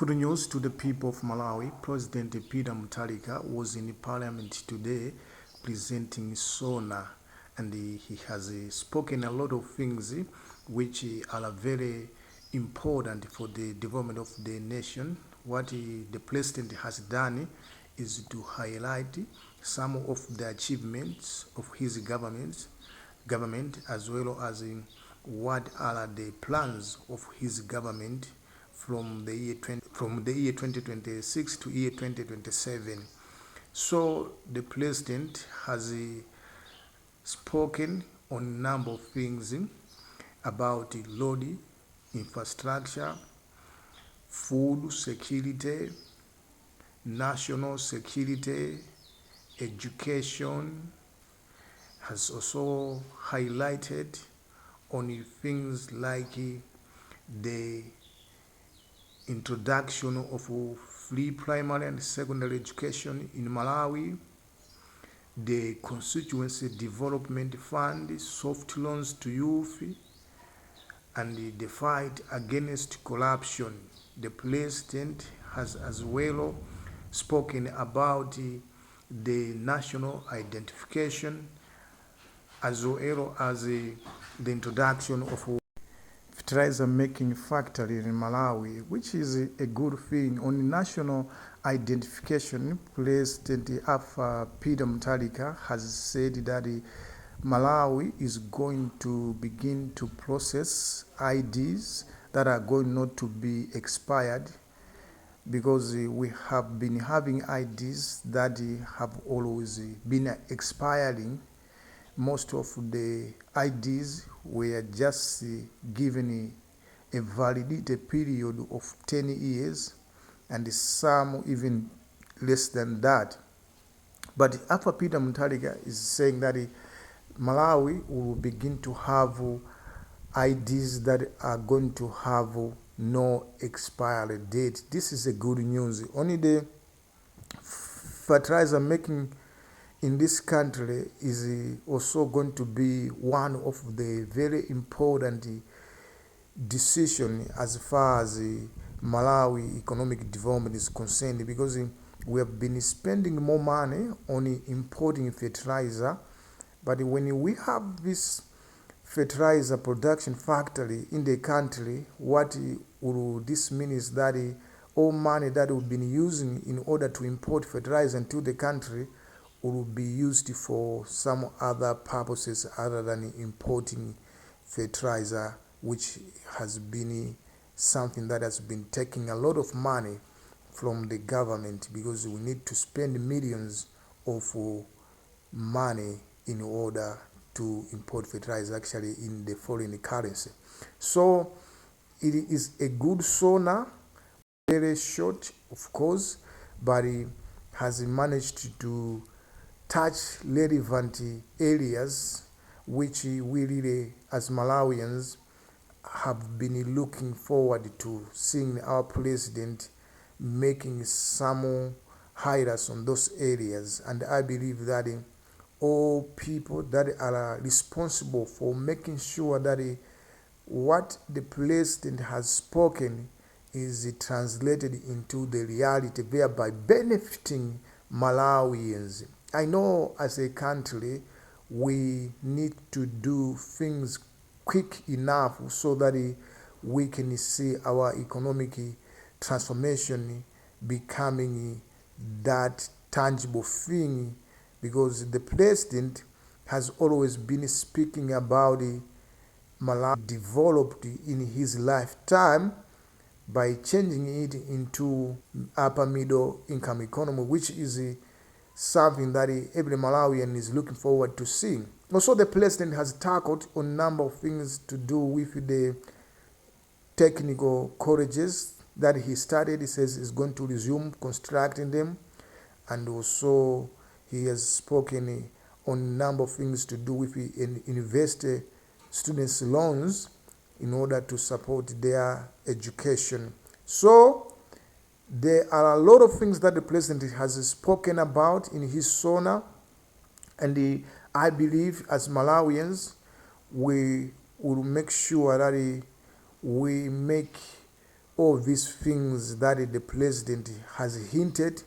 Good news to the people of Malawi. President Peter Munthalika was in Parliament today presenting SONA, and he has spoken a lot of things which are very important for the development of the nation. What the president has done is to highlight some of the achievements of his government as well as what are the plans of his government from the year 2026 to year 2027. So the president has spoken on a number of things about road infrastructure, food security, national security, education. Has also highlighted on things like the introduction of free primary and secondary education in Malawi, the constituency development fund, soft loans to youth, and the fight against corruption. The president has as well spoken about the national identification as well as the introduction of fertilizer making factory in Malawi, which is a good thing. On national identification, President Peter Munthalika has said that Malawi is going to begin to process IDs that are going not to be expired, because we have been having IDs that have always been expiring. Most of the IDs were just given a validity period of 10 years, and some even less than that. But after Peter Munthalika is saying that Malawi will begin to have IDs that are going to have no expiry date. This is a good news. Only the fertilizer making in this country is also going to be one of the very important decision as far as Malawi economic development is concerned, because we have been spending more money on importing fertilizer, but when we have this fertilizer production factory in the country, what will this mean is that all money that we've been using in order to import fertilizer into the country will be used for some other purposes other than importing fertilizer, which has been something that has been taking a lot of money from the government, because we need to spend millions of money in order to import fertilizer actually in the foreign currency. So it is a good SONA, very short of course, but it has managed to touch relevant areas which we really as Malawians have been looking forward to seeing our president making some highlights on those areas. And I believe that all people that are responsible for making sure that what the president has spoken is translated into the reality, thereby benefiting Malawians. I know as a country we need to do things quick enough so that we can see our economic transformation becoming that tangible thing, because the president has always been speaking about Malawi developed in his lifetime by changing it into upper middle income economy, which is something that every Malawian is looking forward to seeing. Also, the president has tackled on a number of things to do with the technical colleges that he started. He says he's going to resume constructing them, and also he has spoken on a number of things to do with university students' loans in order to support their education. So there are a lot of things that the president has spoken about in his SONA, and I believe as Malawians we will make sure that we make all these things that the president has hinted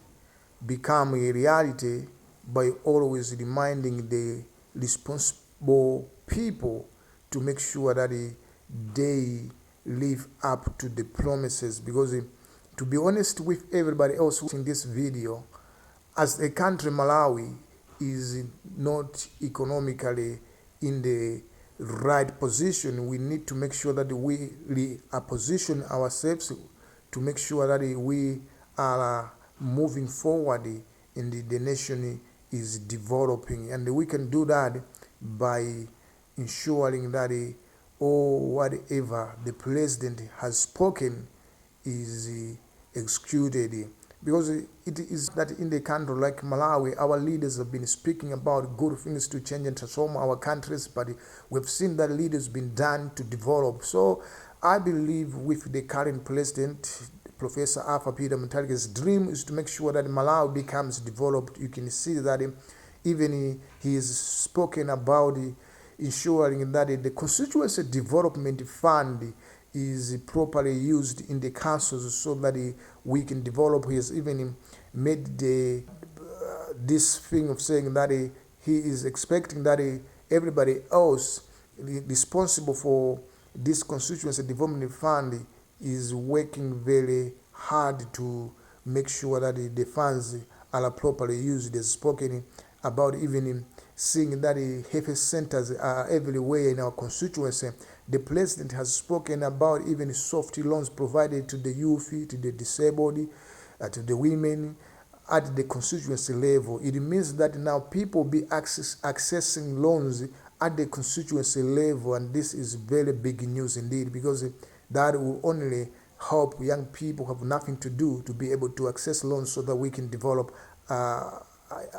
become a reality by always reminding the responsible people to make sure that they live up to the promises. Because to be honest with everybody else watching this video, as a country, Malawi is not economically in the right position. We need to make sure that we reposition ourselves to make sure that we are moving forward and the nation is developing. And we can do that by ensuring that whatever the president has spoken is executed. Because it is that in the country like Malawi, our leaders have been speaking about good things to change and transform our countries, but we've seen that leaders been done to develop. So I believe with the current president, Professor Alpha Peter Munthalika's dream is to make sure that Malawi becomes developed. You can see that even he has spoken about ensuring that the constituency development fund is properly used in the councils so that we can develop. He has even made this thing of saying that he is expecting that everybody else responsible for this constituency development fund is working very hard to make sure that the funds are properly used. He has spoken about even seeing that health centers are everywhere in our constituency. The president has spoken about even soft loans provided to the youth, to the disabled, to the women at the constituency level. It means that now people be accessing loans at the constituency level, and this is very big news indeed, because that will only help young people who have nothing to do to be able to access loans so that we can develop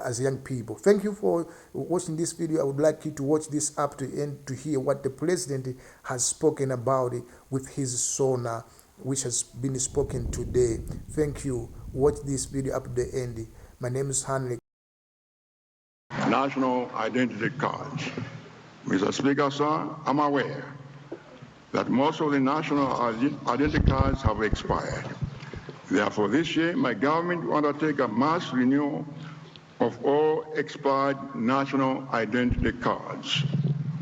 as young people. Thank you for watching this video. I would like you to watch this up to the end to hear what the president has spoken about with his SONA, which has been spoken today. Thank you. Watch this video up to the end. My name is Henry. National identity cards. Mr. Speaker, sir, I'm aware that most of the national identity cards have expired. Therefore, this year, my government will undertake a mass renewal of all expired national identity cards,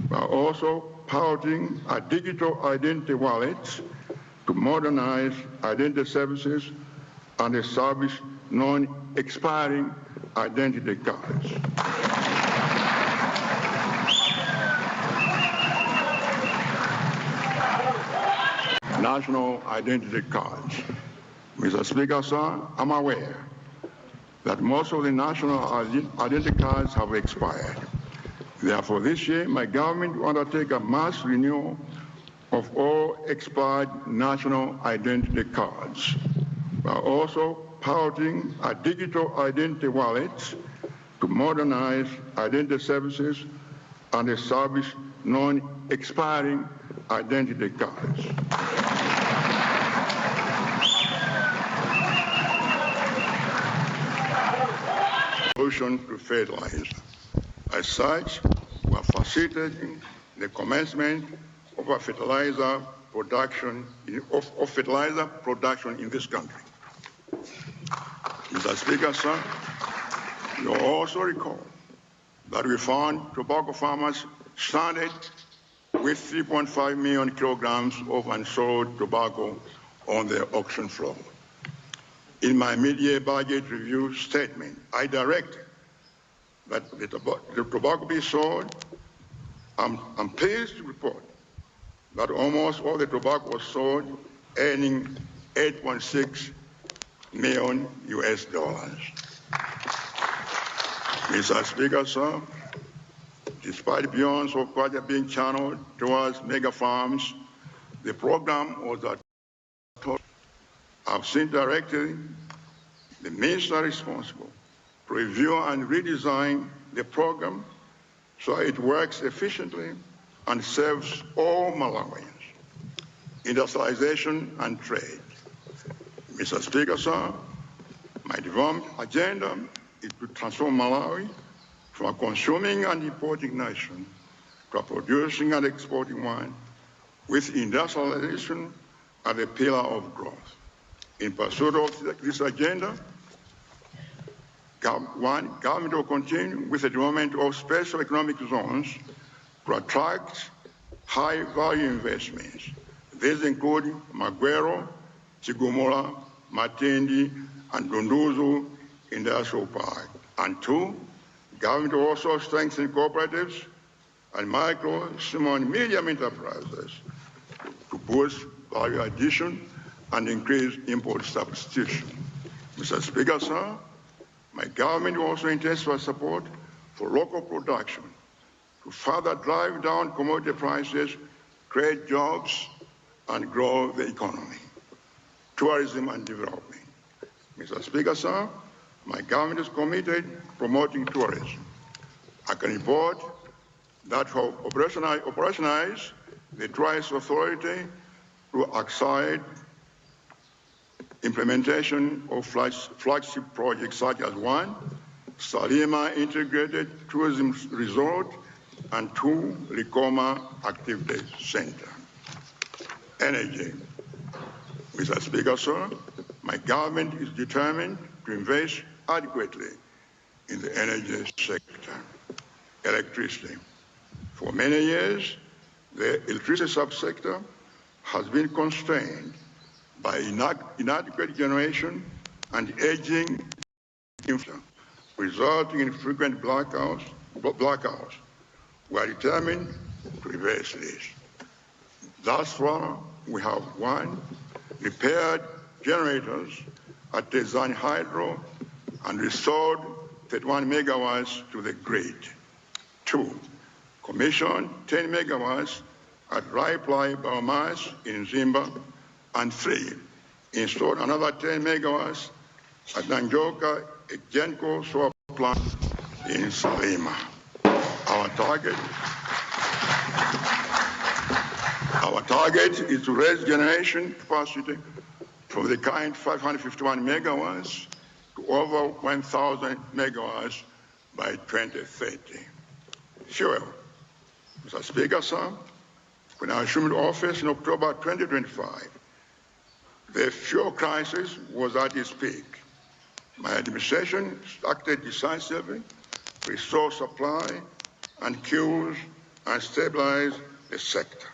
while also piloting a digital identity wallet to modernize identity services and establish non-expiring identity cards. National identity cards. Mr. Speaker, sir, I'm aware that most of the national identity cards have expired. Therefore, this year, my government will undertake a mass renewal of all expired national identity cards, while also piloting a digital identity wallet to modernize identity services and establish non-expiring identity cards. Solution to fertilizer. As such, we are facilitating the commencement of a fertilizer production in this country. Mr. Speaker, sir, you also recall that we found tobacco farmers stranded with 3.5 million kilograms of unsold tobacco on the auction floor. In my mid-year budget review statement, I directed that the tobacco be sold. I'm pleased to report that almost all the tobacco was sold, earning $8.6 million. Mr. Speaker, sir, despite billions of budget being channeled towards mega farms, the program was at I've seen directly the minister responsible to review and redesign the program so it works efficiently and serves all Malawians. Industrialization and trade. Mr. Speaker, sir, my development agenda is to transform Malawi from a consuming and importing nation to a producing and exporting one, with industrialization as a pillar of growth. In pursuit of this agenda, government will continue with the development of special economic zones to attract high-value investments. These include Magwero, Chigumula, Matindi, and Dunduzu Industrial Park. And two, government will also strengthen cooperatives and micro, small, and medium enterprises to boost value addition and increase import substitution. Mr. Speaker, sir, my government also intensifies support for local production to further drive down commodity prices, create jobs, and grow the economy. Tourism and development. Mr. Speaker, sir, my government is committed to promoting tourism. I can report that to operationalize the Tourist Authority to accelerate implementation of flagship projects such as one, Salima Integrated Tourism Resort, and two, Likoma Activity Center. Energy. Mr. Speaker, sir, my government is determined to invest adequately in the energy sector. Electricity. For many years, the electricity subsector has been constrained by inadequate generation and aging infrastructure, resulting in frequent blackouts. We are determined to reverse this. Thus far, we have one, repaired generators at Design Hydro and restored 31 megawatts to the grid. Two, commissioned 10 megawatts at Raiply Biomass in Zimba, and three, installed another 10 megawatts at Nanjoka Genco solar plant in Salima. Our target is to raise generation capacity from the current 551 megawatts to over 1,000 megawatts by 2030. Fuel. Mr. Speaker, sir, when I assumed office in October 2025, the fuel crisis was at its peak. My administration acted decisively to restore supply and queues and stabilize the sector.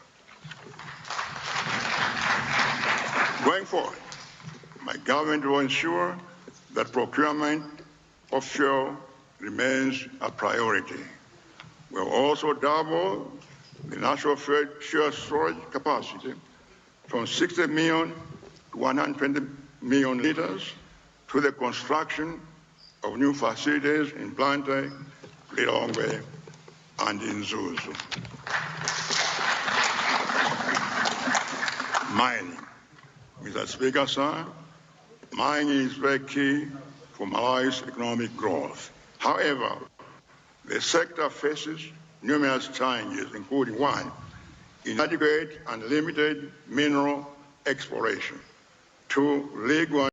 Going forward, my government will ensure that procurement of fuel remains a priority. We will also double the national fuel storage capacity from 60 million to 120 million liters through the construction of new facilities in Blantyre, Lilongwe, and in Zuzu. Mining. Mr. Speaker, sir, mining is very key for Malawi's economic growth. However, the sector faces numerous challenges, including one, inadequate and limited mineral exploration, two, legal.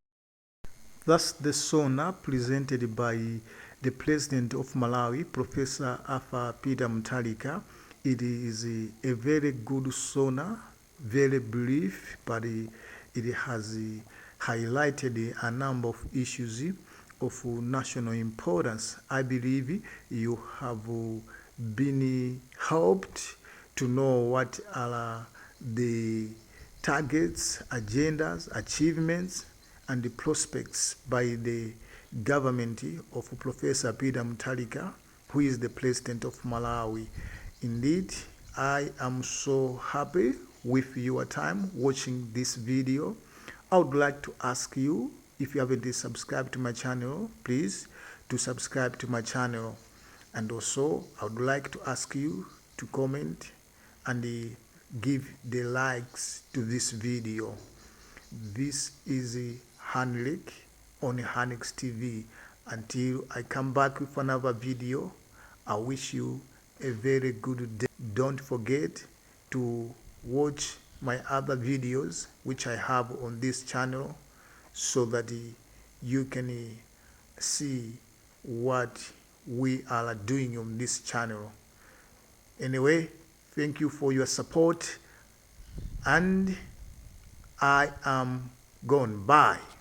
That's the SONA presented by the President of Malawi, Professor Arthur Peter Munthalika. It is a very good SONA, very brief, but it has highlighted a number of issues of national importance. I believe you have been helped to know what are the targets, agendas, achievements, and the prospects by the government of Professor Peter Munthalika, who is the President of Malawi. Indeed, I am so happy with your time watching this video. I would like to ask you, if you haven't subscribed to my channel, please to subscribe to my channel. And also, I would like to ask you to comment and give the likes to this video. This is Henrik on Henrik's TV. Until I come back with another video, I wish you a very good day. Don't forget to watch my other videos which I have on this channel, so that you can see what we are doing on this channel. Anyway, thank you for your support, and I am gone. Bye.